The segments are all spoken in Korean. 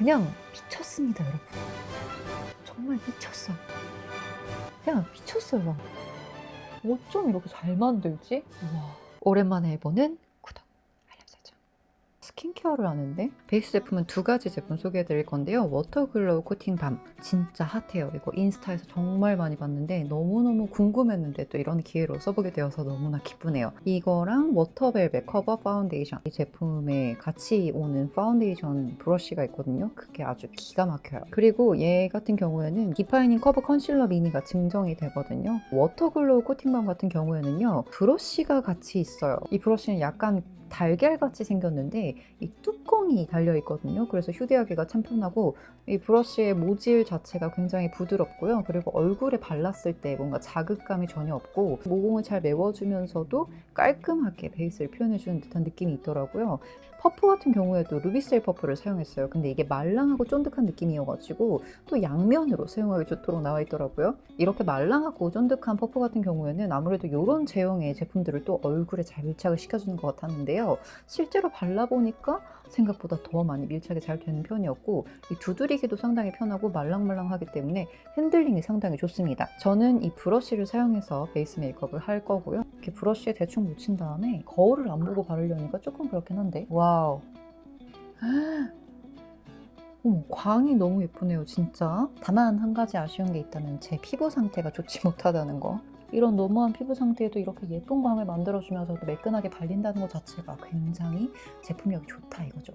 그냥 미쳤습니다, 여러분. 정말 미쳤어요. 그냥 미쳤어요. 막. 어쩜 이렇게 잘 만들지? 우와. 오랜만에 해보는 구독, 알람 설정. 스킨케어를 하는데 베이스 제품은 두 가지 제품 소개해 드릴 건데요. 워터글로우 코팅 밤 진짜 핫해요. 이거 인스타에서 정말 많이 봤는데 너무너무 궁금했는데 또 이런 기회로 써보게 되어서 너무나 기쁘네요. 이거랑 워터벨벳 커버 파운데이션, 이 제품에 같이 오는 파운데이션 브러쉬가 있거든요. 그게 아주 기가 막혀요. 그리고 얘 같은 경우에는 디파이닝 커버 컨실러 미니가 증정이 되거든요. 워터글로우 코팅 밤 같은 경우에는요, 브러쉬가 같이 있어요. 이 브러쉬는 약간 달걀같이 생겼는데 이 뚜껑이 달려있거든요. 그래서 휴대하기가 참 편하고, 이 브러쉬의 모질 자체가 굉장히 부드럽고요. 그리고 얼굴에 발랐을 때 뭔가 자극감이 전혀 없고 모공을 잘 메워주면서도 깔끔하게 베이스를 표현해주는 듯한 느낌이 있더라고요. 퍼프 같은 경우에도 루비셀 퍼프를 사용했어요. 근데 이게 말랑하고 쫀득한 느낌이어가지고 또 양면으로 사용하기 좋도록 나와 있더라고요. 이렇게 말랑하고 쫀득한 퍼프 같은 경우에는 아무래도 이런 제형의 제품들을 또 얼굴에 잘 밀착을 시켜주는 것 같았는데요. 실제로 발라보니까 생각보다 더 많이 밀착이 잘 되는 편이었고, 이 두드리기도 상당히 편하고 말랑말랑하기 때문에 핸들링이 상당히 좋습니다. 저는 이 브러쉬를 사용해서 베이스 메이크업을 할 거고요. 이렇게 브러쉬에 대충 묻힌 다음에 거울을 안 보고 바르려니까 조금 그렇긴 한데, 와우. 어머, 광이 너무 예쁘네요, 진짜. 다만 한 가지 아쉬운 게 있다면 제 피부 상태가 좋지 못하다는 거. 이런 너무한 피부 상태에도 이렇게 예쁜 광을 만들어주면서도 매끈하게 발린다는 것 자체가 굉장히 제품력이 좋다 이거죠.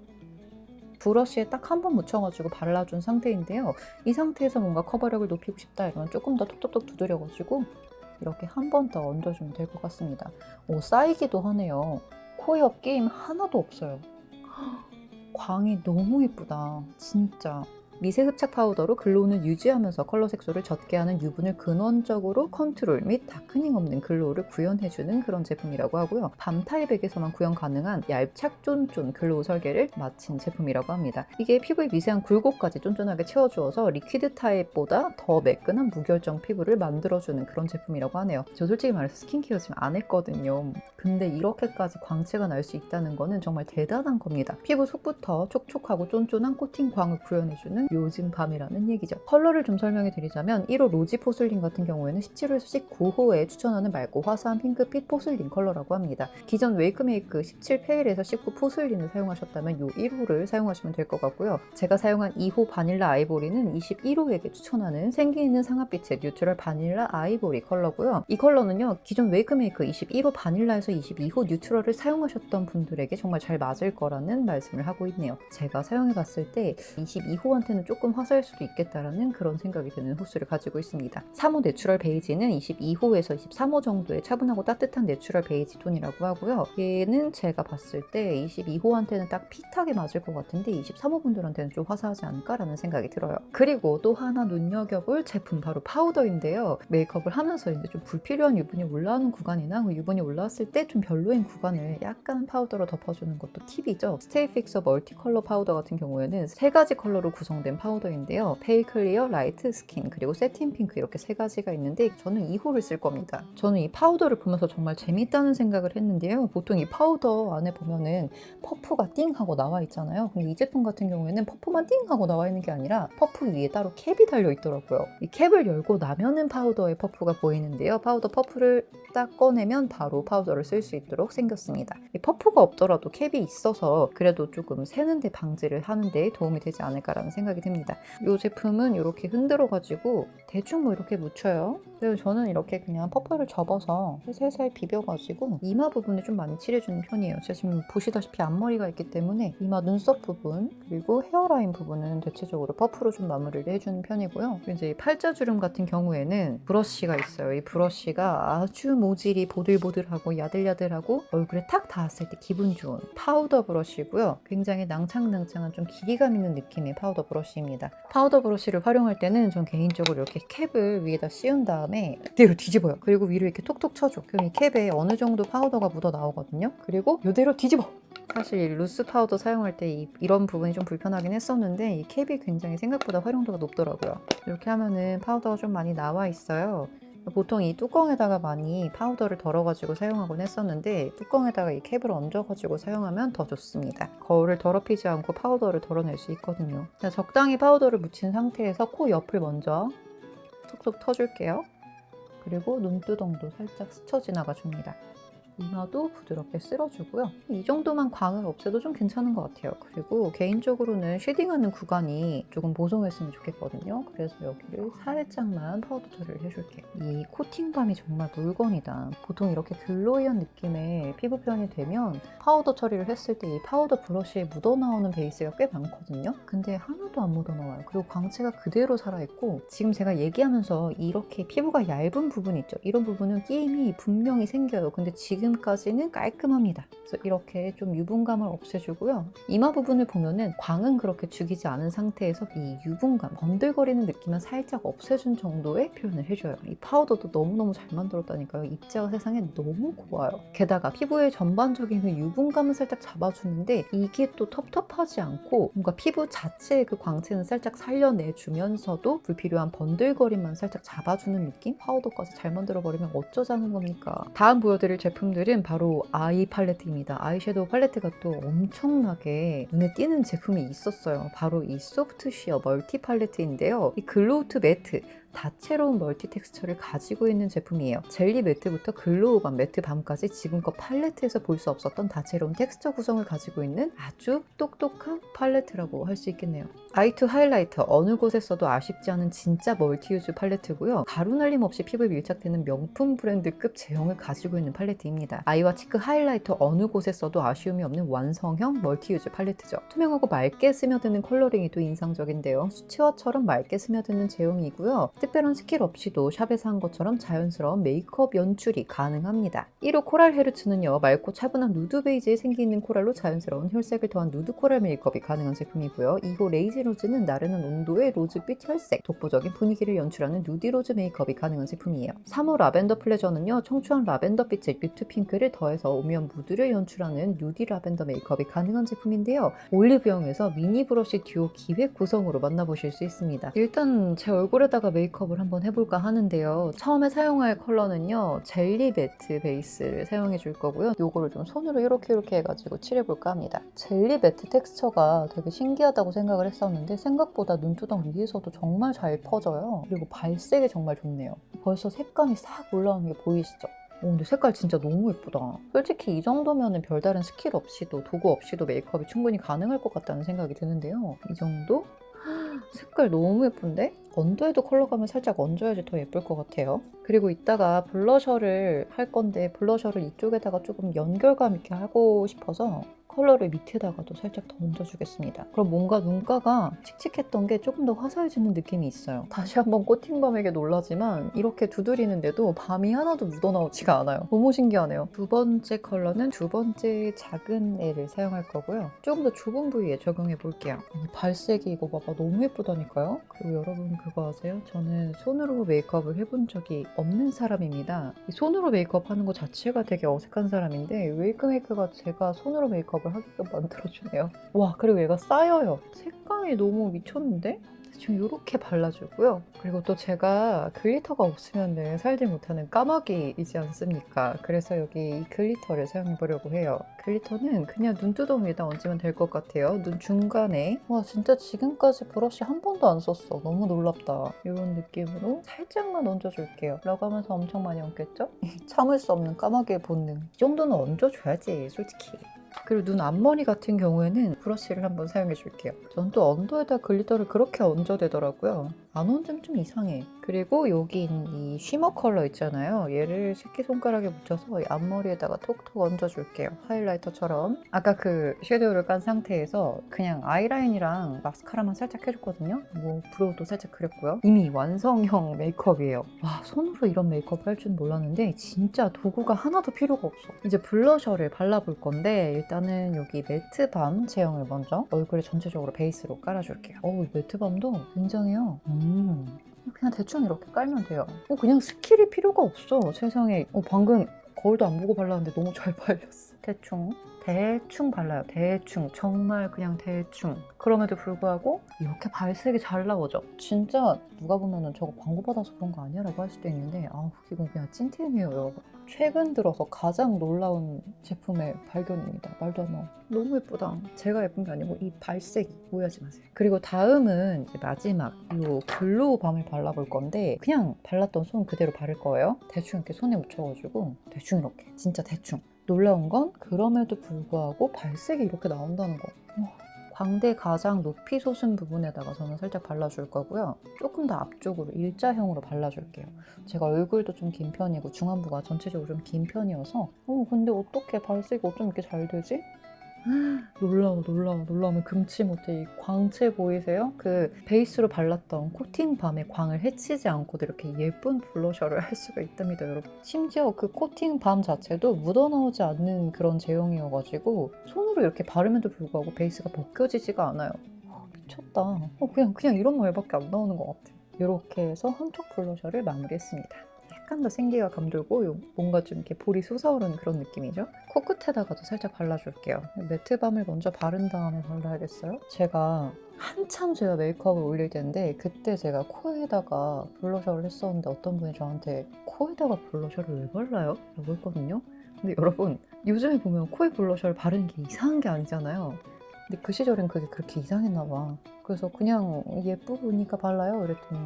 브러쉬에 딱 한 번 묻혀가지고 발라준 상태인데요. 이 상태에서 뭔가 커버력을 높이고 싶다 이러면 조금 더 톡톡톡 두드려가지고 이렇게 한 번 더 얹어주면 될 것 같습니다. 오, 쌓이기도 하네요. 코옆 게임 하나도 없어요. 광이 너무 예쁘다, 진짜. 미세 흡착 파우더로 글로우는 유지하면서 컬러 색소를 젖게 하는 유분을 근원적으로 컨트롤 및 다크닝 없는 글로우를 구현해주는 그런 제품이라고 하고요. 밤 타입에게서만 구현 가능한 얄착 쫀쫀 글로우 설계를 마친 제품이라고 합니다. 이게 피부의 미세한 굴곡까지 쫀쫀하게 채워주어서 리퀴드 타입보다 더 매끈한 무결정 피부를 만들어주는 그런 제품이라고 하네요. 저 솔직히 말해서 스킨케어 지금 안 했거든요. 근데 이렇게까지 광채가 날 수 있다는 거는 정말 대단한 겁니다. 피부 속부터 촉촉하고 쫀쫀한 코팅 광을 구현해주는 요즘 밤이라는 얘기죠. 컬러를 좀 설명해 드리자면 1호 로지 포슬린 같은 경우에는 17호에서 19호에 추천하는 맑고 화사한 핑크빛 포슬린 컬러라고 합니다. 기존 웨이크메이크 17 페일에서 19 포슬린을 사용하셨다면 이 1호를 사용하시면 될 것 같고요. 제가 사용한 2호 바닐라 아이보리는 21호에게 추천하는 생기 있는 상아빛의 뉴트럴 바닐라 아이보리 컬러고요. 이 컬러는요, 기존 웨이크메이크 21호 바닐라에서 22호 뉴트럴을 사용하셨던 분들에게 정말 잘 맞을 거라는 말씀을 하고 있네요. 제가 사용해봤을 때 22호한테는 조금 화사할 수도 있겠다라는 그런 생각이 드는 호수를 가지고 있습니다. 3호 내추럴 베이지는 22호에서 23호 정도의 차분하고 따뜻한 내추럴 베이지 톤이라고 하고요. 얘는 제가 봤을 때 22호한테는 딱 핏하게 맞을 것 같은데 23호 분들한테는 좀 화사하지 않을까라는 생각이 들어요. 그리고 또 하나 눈여겨볼 제품, 바로 파우더인데요. 메이크업을 하면서 이제 좀 불필요한 유분이 올라오는 구간이나 그 유분이 올라왔을 때 좀 별로인 구간을 약간 파우더로 덮어주는 것도 팁이죠. 스테이 픽서 멀티 컬러 파우더 같은 경우에는 세 가지 컬러로 구성된 파우더인데요. 페일 클리어, 라이트 스킨, 그리고 세틴 핑크, 이렇게 세 가지가 있는데 저는 2호를 쓸 겁니다. 저는 이 파우더를 보면서 정말 재밌다는 생각을 했는데요. 보통 이 파우더 안에 보면은 퍼프가 띵 하고 나와 있잖아요. 근데 이 제품 같은 경우에는 퍼프만 띵 하고 나와 있는 게 아니라 퍼프 위에 따로 캡이 달려 있더라고요. 이 캡을 열고 나면은 파우더의 퍼프가 보이는데요. 파우더 퍼프를 딱 꺼내면 바로 파우더를 쓸 수 있도록 생겼습니다. 이 퍼프가 없더라도 캡이 있어서 그래도 조금 새는데 방지를 하는데 도움이 되지 않을까라는 생각이 듭니다. 이 제품은 이렇게 흔들어가지고 대충 뭐 이렇게 묻혀요. 그래서 저는 이렇게 그냥 퍼프를 접어서 살살 비벼가지고 이마 부분을 좀 많이 칠해주는 편이에요. 제가 지금 보시다시피 앞머리가 있기 때문에 이마 눈썹 부분 그리고 헤어라인 부분은 대체적으로 퍼프로 좀 마무리를 해주는 편이고요. 이제 팔자주름 같은 경우에는 브러쉬가 있어요. 이 브러쉬가 아주 모질이 보들보들하고 야들야들하고 얼굴에 탁 닿았을 때 기분 좋은 파우더 브러쉬고요. 굉장히 낭창낭창한 좀 길이감 있는 느낌의 파우더 브러쉬입니다. 파우더 브러쉬를 활용할 때는 전 개인적으로 이렇게 캡을 위에다 씌운 다음에 이대로 뒤집어요. 그리고 위로 이렇게 톡톡 쳐줘. 그럼 이 캡에 어느 정도 파우더가 묻어 나오거든요. 그리고 이대로 뒤집어! 사실 루스 파우더 사용할 때 이런 부분이 좀 불편하긴 했었는데 이 캡이 굉장히 생각보다 활용도가 높더라고요. 이렇게 하면은 파우더가 좀 많이 나와 있어요. 보통 이 뚜껑에다가 많이 파우더를 덜어가지고 사용하곤 했었는데 뚜껑에다가 이 캡을 얹어가지고 사용하면 더 좋습니다. 거울을 더럽히지 않고 파우더를 덜어낼 수 있거든요. 자, 적당히 파우더를 묻힌 상태에서 코 옆을 먼저 톡톡 터줄게요. 그리고 눈두덩도 살짝 스쳐 지나가 줍니다. 이마도 부드럽게 쓸어주고요. 이 정도만 광을 없애도 좀 괜찮은 것 같아요. 그리고 개인적으로는 쉐딩하는 구간이 조금 보송했으면 좋겠거든요. 그래서 여기를 살짝만 파우더 처리를 해줄게요. 이 코팅밤이 정말 물건이다. 보통 이렇게 글로이한 느낌의 피부 표현이 되면 파우더 처리를 했을 때 이 파우더 브러쉬에 묻어나오는 베이스가 꽤 많거든요. 근데 하나도 안 묻어나와요. 그리고 광채가 그대로 살아있고 지금 제가 얘기하면서 이렇게 피부가 얇은 부분 있죠. 이런 부분은 끼임이 분명히 생겨요. 근데 지금까지는 깔끔합니다. 그래서 이렇게 좀 유분감을 없애주고요. 이마 부분을 보면은 광은 그렇게 죽이지 않은 상태에서 이 유분감, 번들거리는 느낌만 살짝 없애준 정도의 표현을 해줘요. 이 파우더도 너무너무 잘 만들었다니까요. 입자가 세상에 너무 고와요. 게다가 피부의 전반적인 그 유분감은 살짝 잡아주는데 이게 또 텁텁하지 않고 뭔가 피부 자체의 그 광채는 살짝 살려내주면서도 불필요한 번들거림만 살짝 잡아주는 느낌? 파우더까지 잘 만들어버리면 어쩌자는 겁니까? 다음 보여드릴 제품들은 바로 아이 팔레트입니다. 아이섀도우 팔레트가 또 엄청나게 눈에 띄는 제품이 있었어요. 바로 이 소프트 쉬어 멀티 팔레트인데요. 이 글로우 투 매트 다채로운 멀티 텍스처를 가지고 있는 제품이에요. 젤리 매트부터 글로우 밤, 매트 밤까지 지금껏 팔레트에서 볼 수 없었던 다채로운 텍스처 구성을 가지고 있는 아주 똑똑한 팔레트라고 할 수 있겠네요. 아이투 하이라이터 어느 곳에 써도 아쉽지 않은 진짜 멀티유즈 팔레트고요. 가루 날림 없이 피부에 밀착되는 명품 브랜드급 제형을 가지고 있는 팔레트입니다. 아이와 치크 하이라이터 어느 곳에 써도 아쉬움이 없는 완성형 멀티유즈 팔레트죠. 투명하고 맑게 스며드는 컬러링이 또 인상적인데요. 수채화처럼 맑게 스며드는 제형이고요. 특별한 스킬 없이도 샵에서 한 것처럼 자연스러운 메이크업 연출이 가능합니다. 1호 코랄 헤르츠는요, 맑고 차분한 누드 베이지에 생기 있는 코랄로 자연스러운 혈색을 더한 누드 코랄 메이크업이 가능한 제품이고요. 2호 레이지 로즈는 나른한 온도의 로즈빛 혈색, 독보적인 분위기를 연출하는 누디 로즈 메이크업이 가능한 제품이에요. 3호 라벤더 플레저는요, 청초한 라벤더 빛의 뮤트 핑크를 더해서 오묘한 무드를 연출하는 누디 라벤더 메이크업이 가능한 제품인데요. 올리브영에서 미니 브러쉬 듀오 기획 구성으로 만나보실 수 있습니다. 일단 제 얼굴에다가 메이크업을 한번 해볼까 하는데요. 처음에 사용할 컬러는요, 젤리 매트 베이스를 사용해 줄 거고요. 요거를 좀 손으로 이렇게 해가지고 칠해볼까 합니다. 젤리 매트 텍스처가 되게 신기하다고 생각을 했었는데 생각보다 눈두덩 위에서도 정말 잘 퍼져요. 그리고 발색이 정말 좋네요. 벌써 색감이 싹 올라오는 게 보이시죠? 근데 색깔 진짜 너무 예쁘다. 솔직히 이 정도면 별다른 스킬 없이도 도구 없이도 메이크업이 충분히 가능할 것 같다는 생각이 드는데요. 이 정도? 색깔 너무 예쁜데? 언더에도 컬러감을 살짝 얹어야지 더 예쁠 것 같아요. 그리고 이따가 블러셔를 할 건데 블러셔를 이쪽에다가 조금 연결감 있게 하고 싶어서 컬러를 밑에다가도 살짝 더 얹어주겠습니다. 그럼 뭔가 눈가가 칙칙했던 게 조금 더 화사해지는 느낌이 있어요. 다시 한번 코팅밤에게 놀라지만 이렇게 두드리는데도 밤이 하나도 묻어나오지가 않아요. 너무 신기하네요. 두 번째 컬러는 두 번째 작은 애를 사용할 거고요. 조금 더 좁은 부위에 적용해 볼게요. 발색이 이거 봐봐 너무 예쁘다니까요. 그리고 여러분 그거 아세요? 저는 손으로 메이크업을 해본 적이 없는 사람입니다. 손으로 메이크업 하는 것 자체가 되게 어색한 사람인데 웨이크메이크가 제가 손으로 메이크업을 하게끔 만들어주네요. 와, 그리고 얘가 쌓여요. 색감이 너무 미쳤는데? 대충 이렇게 발라주고요. 그리고 또 제가 글리터가 없으면 살지 못하는 까마귀이지 않습니까? 그래서 여기 이 글리터를 사용해보려고 해요. 글리터는 그냥 눈두덩 위에다 얹으면 될 것 같아요. 눈 중간에. 와, 진짜 지금까지 브러쉬 한 번도 안 썼어. 너무 놀랍다. 이런 느낌으로 살짝만 얹어줄게요. 라고 하면서 엄청 많이 얹겠죠? 참을 수 없는 까마귀의 본능. 이 정도는 얹어줘야지, 솔직히. 그리고 눈 앞머리 같은 경우에는 브러쉬를 한번 사용해 줄게요. 전 또 언더에다 글리터를 그렇게 얹어대더라고요. 안 얹으면 좀 이상해. 그리고 여기 있는 이 쉬머 컬러 있잖아요. 얘를 새끼손가락에 묻혀서 이 앞머리에다가 톡톡 얹어줄게요. 하이라이터처럼. 아까 그 섀도우를 깐 상태에서 그냥 아이라인이랑 마스카라만 살짝 해줬거든요. 뭐 브로우도 살짝 그렸고요. 이미 완성형 메이크업이에요. 와, 손으로 이런 메이크업을 할 줄은 몰랐는데 진짜 도구가 하나도 필요가 없어. 이제 블러셔를 발라볼 건데 일단은 여기 매트밤 제형을 먼저 얼굴에 전체적으로 베이스로 깔아줄게요. 이 매트밤도 굉장해요. 그냥 대충 이렇게 깔면 돼요. 그냥 스킬이 필요가 없어. 세상에. 방금 거울도 안 보고 발랐는데 너무 잘 발렸어. 대충 대충 발라요. 대충. 정말 그냥 대충. 그럼에도 불구하고 이렇게 발색이 잘 나오죠. 진짜 누가 보면은 저거 광고 받아서 그런 거 아니야? 라고 할 수도 있는데 이건 그냥 찐템이에요, 여러분. 최근 들어서 가장 놀라운 제품의 발견입니다. 말도 안 나와. 너무 예쁘다. 제가 예쁜 게 아니고 이 발색이. 오해하지 마세요. 그리고 다음은 이제 마지막 이 글로우 밤을 발라볼 건데 그냥 발랐던 손 그대로 바를 거예요. 대충 이렇게 손에 묻혀가지고 대충 이렇게. 진짜 대충. 놀라운 건 그럼에도 불구하고 발색이 이렇게 나온다는 거. 광대 가장 높이 솟은 부분에다가 저는 살짝 발라줄 거고요. 조금 더 앞쪽으로 일자형으로 발라줄게요. 제가 얼굴도 좀 긴 편이고 중안부가 전체적으로 좀 긴 편이어서 근데 어떻게 발색이 어쩜 이렇게 잘 되지? 놀라우면 금치 못해. 이 광채 보이세요? 그 베이스로 발랐던 코팅 밤의 광을 해치지 않고도 이렇게 예쁜 블러셔를 할 수가 있답니다, 여러분. 심지어 그 코팅 밤 자체도 묻어나오지 않는 그런 제형이어가지고 손으로 이렇게 바르면도 불구하고 베이스가 벗겨지지가 않아요. 미쳤다. 그냥 이런 말밖에 안 나오는 것 같아요. 이렇게 해서 한쪽 블러셔를 마무리했습니다. 약간 더 생기가 감돌고 뭔가 좀 이렇게 볼이 솟아오르는 그런 느낌이죠. 코끝에다가도 살짝 발라줄게요. 매트밤을 먼저 바른 다음에 발라야겠어요. 제가 메이크업을 올릴 텐데 그때 제가 코에다가 블러셔를 했었는데 어떤 분이 저한테 코에다가 블러셔를 왜 발라요? 라고 했거든요. 근데 여러분 요즘에 보면 코에 블러셔를 바르는 게 이상한 게 아니잖아요. 근데 그 시절엔 그게 그렇게 이상했나 봐. 그래서 그냥 예쁘니까 발라요 이랬더니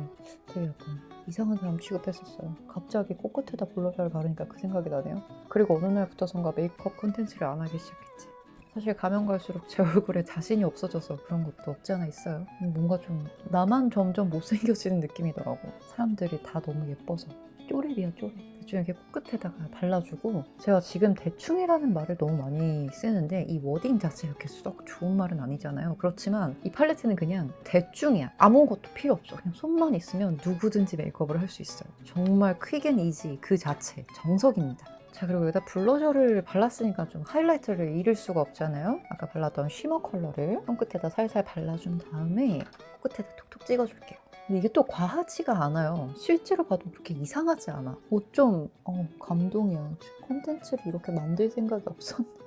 되게 약간 이상한 사람 취급했었어요. 갑자기 코끝에다 블러셔를 바르니까 그 생각이 나네요. 그리고 어느 날부터선가 메이크업 콘텐츠를 안 하기 시작했지. 사실 가면 갈수록 제 얼굴에 자신이 없어져서 그런 것도 없지 않아 있어요. 뭔가 좀 나만 점점 못생겨지는 느낌이더라고. 사람들이 다 너무 예뻐서. 쪼렙이야, 쪼렙. 대충 이렇게 코끝에다가 발라주고 제가 지금 대충이라는 말을 너무 많이 쓰는데 이 워딩 자체 이렇게 썩 좋은 말은 아니잖아요. 그렇지만 이 팔레트는 그냥 대충이야. 아무것도 필요 없어. 그냥 손만 있으면 누구든지 메이크업을 할 수 있어요. 정말 퀵 앤 이지 그 자체 정석입니다. 자, 그리고 여기다 블러셔를 발랐으니까 좀 하이라이터를 잃을 수가 없잖아요. 아까 발랐던 쉬머 컬러를 손끝에다 살살 발라준 다음에 코끝에다 톡톡 찍어줄게요. 근데 이게 또 과하지가 않아요. 실제로 봐도 그렇게 이상하지 않아. 감동이야. 콘텐츠를 이렇게 만들 생각이 없었는데.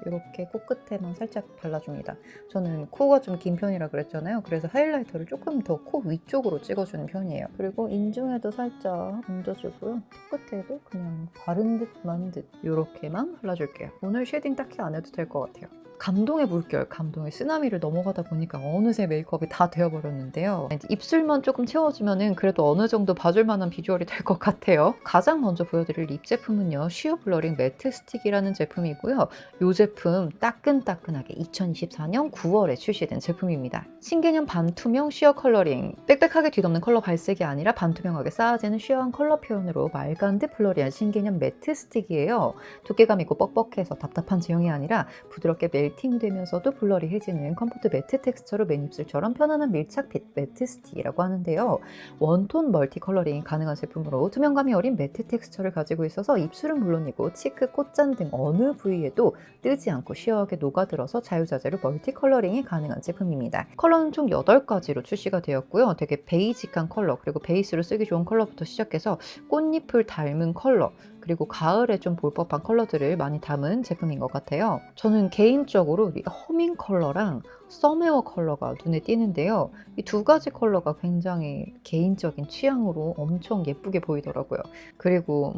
이렇게 코끝에만 살짝 발라줍니다. 저는 코가 좀 긴 편이라 그랬잖아요. 그래서 하이라이터를 조금 더 코 위쪽으로 찍어주는 편이에요. 그리고 인중에도 살짝 얹어주고요. 코끝에도 그냥 바른 듯 만 듯 이렇게만 발라줄게요. 오늘 쉐딩 딱히 안 해도 될 것 같아요. 감동의 물결, 감동의 쓰나미를 넘어가다 보니까 어느새 메이크업이 다 되어버렸는데요. 입술만 조금 채워주면 그래도 어느 정도 봐줄 만한 비주얼이 될 것 같아요. 가장 먼저 보여드릴 립 제품은요. 쉬어 블러링 매트 스틱이라는 제품이고요. 이 제품 따끈따끈하게 2024년 9월에 출시된 제품입니다. 신개념 반투명 쉬어 컬러링. 빽빽하게 뒤덮는 컬러 발색이 아니라 반투명하게 쌓아지는 쉬어한 컬러 표현으로 맑은 듯 블러리한 신개념 매트 스틱이에요. 두께감 있고 뻑뻑해서 답답한 제형이 아니라 부드럽게 멜팅되면서도 블러리해지는 컴포트 매트 텍스처로 맨입술처럼 편안한 밀착핏 매트 스틱이라고 하는데요. 원톤 멀티 컬러링이 가능한 제품으로 투명감이 어린 매트 텍스처를 가지고 있어서 입술은 물론이고 치크, 콧잔 등 어느 부위에도 뜨지 않고 시원하게 녹아들어서 자유자재로 멀티 컬러링이 가능한 제품입니다. 컬러는 총 8가지로 출시가 되었고요. 되게 베이직한 컬러, 그리고 베이스로 쓰기 좋은 컬러부터 시작해서 꽃잎을 닮은 컬러, 그리고 가을에 좀 볼 법한 컬러들을 많이 담은 제품인 것 같아요. 저는 개인적으로 이 허밍 컬러랑 썸웨어 컬러가 눈에 띄는데요. 이 두 가지 컬러가 굉장히 개인적인 취향으로 엄청 예쁘게 보이더라고요. 그리고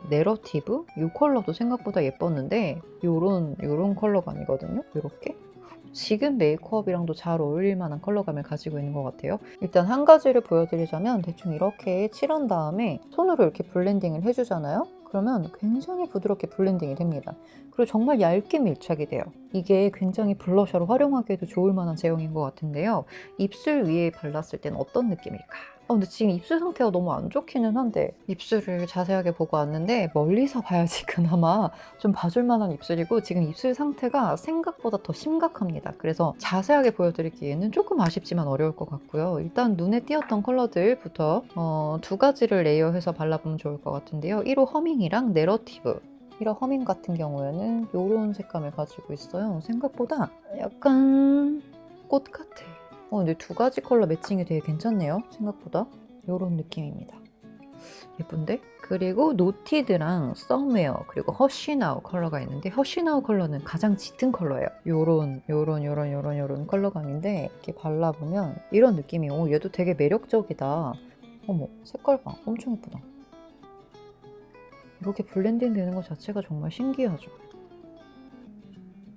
내러티브? 이 컬러도 생각보다 예뻤는데 요런 컬러가 아니거든요. 이렇게. 지금 메이크업이랑도 잘 어울릴 만한 컬러감을 가지고 있는 것 같아요. 일단 한 가지를 보여드리자면 대충 이렇게 칠한 다음에 손으로 이렇게 블렌딩을 해주잖아요. 그러면 굉장히 부드럽게 블렌딩이 됩니다. 그리고 정말 얇게 밀착이 돼요. 이게 굉장히 블러셔로 활용하기에도 좋을 만한 제형인 것 같은데요. 입술 위에 발랐을 땐 어떤 느낌일까? 근데 지금 입술 상태가 너무 안 좋기는 한데 입술을 자세하게 보고 왔는데 멀리서 봐야지 그나마 좀 봐줄 만한 입술이고 지금 입술 상태가 생각보다 더 심각합니다. 그래서 자세하게 보여드리기에는 조금 아쉽지만 어려울 것 같고요. 일단 눈에 띄었던 컬러들부터 두 가지를 레이어해서 발라보면 좋을 것 같은데요. 1호 허밍이랑 내러티브. 1호 허밍 같은 경우에는 이런 색감을 가지고 있어요. 생각보다 약간 꽃 같아. 근데 두 가지 컬러 매칭이 되게 괜찮네요. 생각보다 이런 느낌입니다. 예쁜데? 그리고 노티드랑 썸웨어 그리고 허쉬나우 컬러가 있는데 허쉬나우 컬러는 가장 짙은 컬러예요. 요런 컬러감인데 이렇게 발라보면 이런 느낌이 얘도 되게 매력적이다. 어머 색깔 봐. 엄청 예쁘다. 이렇게 블렌딩 되는 것 자체가 정말 신기하죠.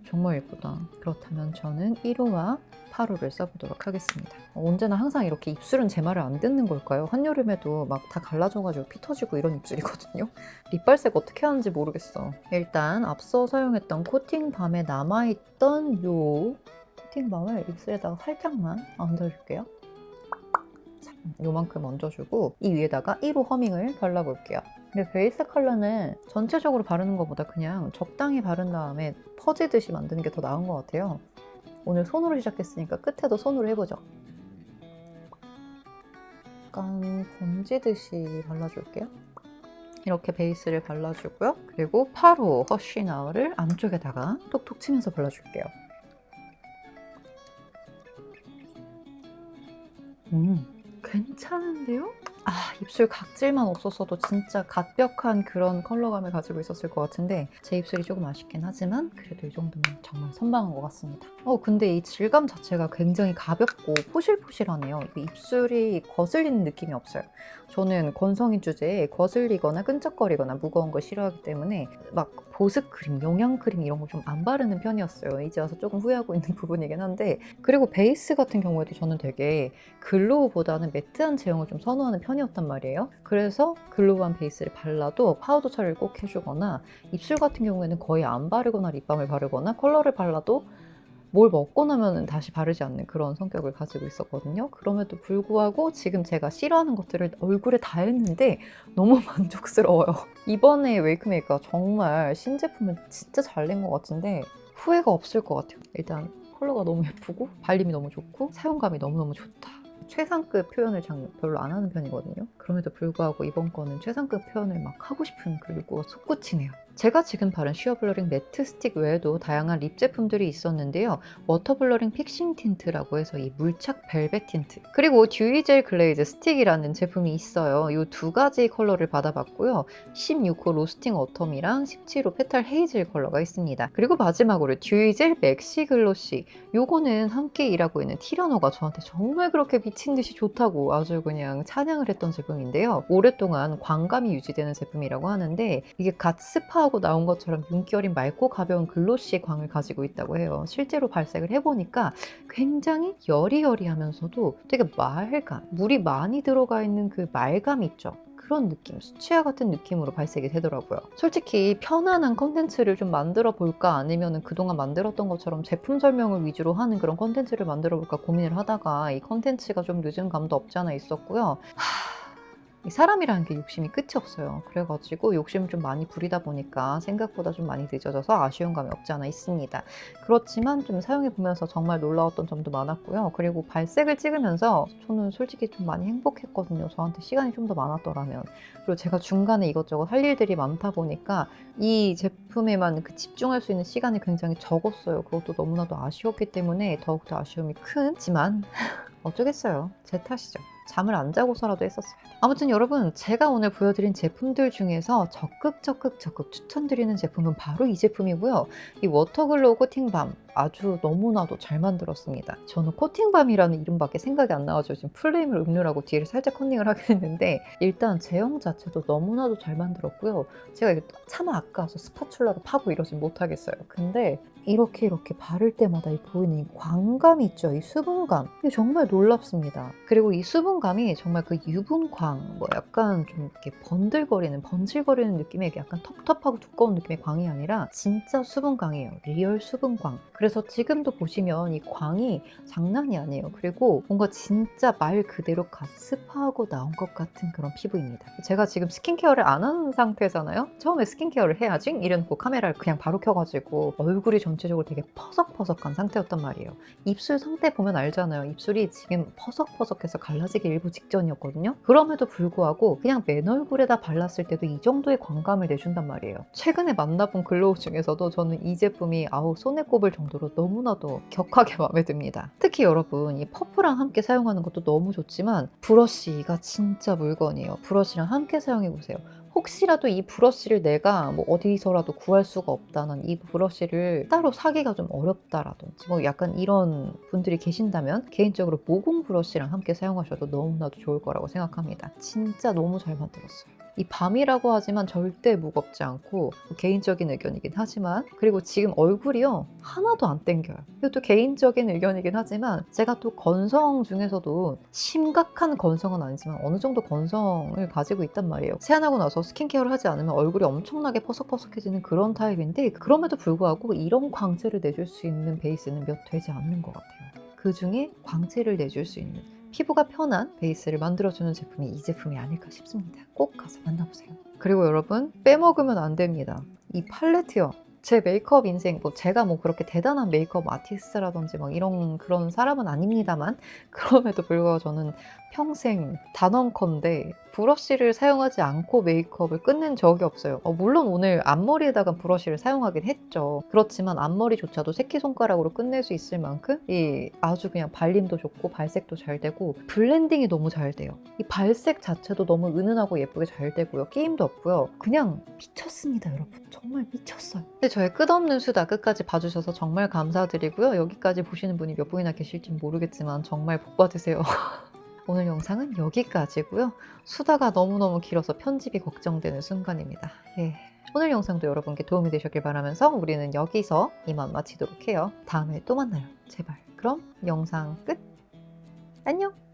정말 예쁘다. 그렇다면 저는 1호와 8호를 써보도록 하겠습니다. 언제나 항상 이렇게 입술은 제 말을 안 듣는 걸까요? 한여름에도 막 다 갈라져가지고 피 터지고 이런 입술이거든요. 립발색 어떻게 하는지 모르겠어. 일단 앞서 사용했던 코팅밤에 남아있던 요 코팅밤을 입술에다가 살짝만 얹어줄게요. 요만큼 얹어주고 이 위에다가 1호 허밍을 발라볼게요. 근데 베이스 컬러는 전체적으로 바르는 것보다 그냥 적당히 바른 다음에 퍼지듯이 만드는 게 더 나은 것 같아요. 오늘 손으로 시작했으니까 끝에도 손으로 해보죠. 약간 번지듯이 발라줄게요. 이렇게 베이스를 발라주고요. 그리고 8호 허쉬나우를 안쪽에다가 톡톡 치면서 발라줄게요. 괜찮은데요? 입술 각질만 없었어도 진짜 갓벽한 그런 컬러감을 가지고 있었을 것 같은데 제 입술이 조금 아쉽긴 하지만 그래도 이 정도면 정말 선방한 것 같습니다. 근데 이 질감 자체가 굉장히 가볍고 포실포실하네요. 입술이 거슬리는 느낌이 없어요. 저는 건성인 주제에 거슬리거나 끈적거리거나 무거운 걸 싫어하기 때문에 막 보습크림, 영양크림 이런 거 좀 안 바르는 편이었어요. 이제 와서 조금 후회하고 있는 부분이긴 한데 그리고 베이스 같은 경우에도 저는 되게 글로우보다는 매트한 제형을 좀 선호하는 편이었단 말이에요. 그래서 글로우한 베이스를 발라도 파우더 처리를 꼭 해주거나 입술 같은 경우에는 거의 안 바르거나 립밤을 바르거나 컬러를 발라도 뭘 먹고 나면 다시 바르지 않는 그런 성격을 가지고 있었거든요. 그럼에도 불구하고 지금 제가 싫어하는 것들을 얼굴에 다 했는데 너무 만족스러워요. 이번에 웨이크메이크가 정말 신제품을 진짜 잘 낸 것 같은데 후회가 없을 것 같아요. 일단 컬러가 너무 예쁘고 발림이 너무 좋고 사용감이 너무너무 좋다. 최상급 표현을 별로 안 하는 편이거든요. 그럼에도 불구하고 이번 거는 최상급 표현을 막 하고 싶은 그리고 솟구치네요. 제가 지금 바른 쉬어 블러링 매트 스틱 외에도 다양한 립 제품들이 있었는데요. 워터 블러링 픽싱 틴트라고 해서 이 물착 벨벳 틴트 그리고 듀이 젤 글레이즈 스틱이라는 제품이 있어요. 이 두 가지 컬러를 받아봤고요. 16호 로스팅 어텀이랑 17호 페탈 헤이즐 컬러가 있습니다. 그리고 마지막으로 듀이 젤 맥시 글로시 요거는 함께 일하고 있는 티라노가 저한테 정말 그렇게 미친 듯이 좋다고 아주 그냥 찬양을 했던 제품인데요. 오랫동안 광감이 유지되는 제품이라고 하는데 이게 갓 스파하고 나온 것처럼 윤기 어린 맑고 가벼운 글로시 광을 가지고 있다고 해요. 실제로 발색을 해보니까 굉장히 여리여리하면서도 되게 맑아, 물이 많이 들어가 있는 그 말감 있죠. 그런 느낌, 수채화 같은 느낌으로 발색이 되더라고요. 솔직히 편안한 컨텐츠를 좀 만들어 볼까 아니면 그동안 만들었던 것처럼 제품 설명을 위주로 하는 그런 컨텐츠를 만들어 볼까 고민을 하다가 이 컨텐츠가 좀 늦은 감도 없지 않아 있었고요. 사람이라는 게 욕심이 끝이 없어요. 그래가지고 욕심을 좀 많이 부리다 보니까 생각보다 좀 많이 늦어져서 아쉬운 감이 없지 않아 있습니다. 그렇지만 좀 사용해보면서 정말 놀라웠던 점도 많았고요. 그리고 발색을 찍으면서 저는 솔직히 좀 많이 행복했거든요. 저한테 시간이 좀 더 많았더라면. 그리고 제가 중간에 이것저것 할 일들이 많다 보니까 이 제품에만 집중할 수 있는 시간이 굉장히 적었어요. 그것도 너무나도 아쉬웠기 때문에 더욱더 아쉬움이 크지만 어쩌겠어요. 제 탓이죠. 잠을 안 자고서라도 했었어요. 아무튼 여러분 제가 오늘 보여드린 제품들 중에서 적극 추천드리는 제품은 바로 이 제품이고요. 이 워터글로우 코팅밤 아주 너무나도 잘 만들었습니다. 저는 코팅밤이라는 이름밖에 생각이 안 나가지고 지금 플레임을 읊느라고 뒤를 살짝 컨닝을 하긴 했는데 일단 제형 자체도 너무나도 잘 만들었고요. 제가 이게 차마 아까워서 스파츌라로 파고 이러진 못하겠어요. 근데 이렇게 바를 때마다 보이는 이 광감이 있죠. 이 수분감. 이게 정말 놀랍습니다. 그리고 이 수분감이 정말 그 유분광, 약간 좀 이렇게 번질거리는 느낌의 약간 텁텁하고 두꺼운 느낌의 광이 아니라 진짜 수분광이에요. 리얼 수분광. 그래서 지금도 보시면 이 광이 장난이 아니에요. 그리고 뭔가 진짜 말 그대로 갓 스파하고 나온 것 같은 그런 피부입니다. 제가 지금 스킨케어를 안 하는 상태잖아요. 처음에 스킨케어를 해야지 이래놓고 카메라를 그냥 바로 켜가지고 얼굴이 전체적으로 되게 퍼석퍼석한 상태였단 말이에요. 입술 상태 보면 알잖아요. 입술이 지금 퍼석퍼석해서 갈라지기 일부 직전이었거든요. 그럼에도 불구하고 그냥 맨 얼굴에다 발랐을 때도 이 정도의 광감을 내준단 말이에요. 최근에 만나본 글로우 중에서도 저는 이 제품이 손에 꼽을 정도로 정도로 너무나도 격하게 마음에 듭니다. 특히 여러분 이 퍼프랑 함께 사용하는 것도 너무 좋지만 브러쉬가 진짜 물건이에요. 브러쉬랑 함께 사용해 보세요. 혹시라도 이 브러쉬를 내가 뭐 어디서라도 구할 수가 없다는, 이 브러쉬를 따로 사기가 좀 어렵다라든지 뭐 약간 이런 분들이 계신다면 개인적으로 모공 브러쉬랑 함께 사용하셔도 너무나도 좋을 거라고 생각합니다. 진짜 너무 잘 만들었어요. 이 밤이라고 하지만 절대 무겁지 않고, 개인적인 의견이긴 하지만, 그리고 지금 얼굴이요 하나도 안 땡겨요. 이것도 개인적인 의견이긴 하지만 제가 또 건성 중에서도 심각한 건성은 아니지만 어느 정도 건성을 가지고 있단 말이에요. 세안하고 나서 스킨케어를 하지 않으면 얼굴이 엄청나게 퍼석퍼석해지는 그런 타입인데, 그럼에도 불구하고 이런 광채를 내줄 수 있는 베이스는 몇 되지 않는 것 같아요. 그 중에 광채를 내줄 수 있는, 피부가 편한 베이스를 만들어주는 제품이 이 제품이 아닐까 싶습니다. 꼭 가서 만나보세요. 그리고 여러분, 빼먹으면 안 됩니다. 이 팔레트요. 제 메이크업 인생, 뭐 제가 뭐 그렇게 대단한 메이크업 아티스트라든지 막 이런 그런 사람은 아닙니다만, 그럼에도 불구하고 저는 평생 단언컨대 브러쉬를 사용하지 않고 메이크업을 끝낸 적이 없어요. 물론 오늘 앞머리에다가 브러쉬를 사용하긴 했죠. 그렇지만 앞머리조차도 새끼손가락으로 끝낼 수 있을 만큼 이 아주 그냥 발림도 좋고 발색도 잘 되고 블렌딩이 너무 잘 돼요. 이 발색 자체도 너무 은은하고 예쁘게 잘 되고요. 끼임도 없고요. 그냥 미쳤습니다, 여러분. 정말 미쳤어요. 근데 저의 끝없는 수다 끝까지 봐주셔서 정말 감사드리고요. 여기까지 보시는 분이 몇 분이나 계실지 모르겠지만 정말 복 받으세요. 오늘 영상은 여기까지고요. 수다가 너무너무 길어서 편집이 걱정되는 순간입니다. 예. 오늘 영상도 여러분께 도움이 되셨길 바라면서 우리는 여기서 이만 마치도록 해요. 다음에 또 만나요. 제발. 그럼 영상 끝. 안녕.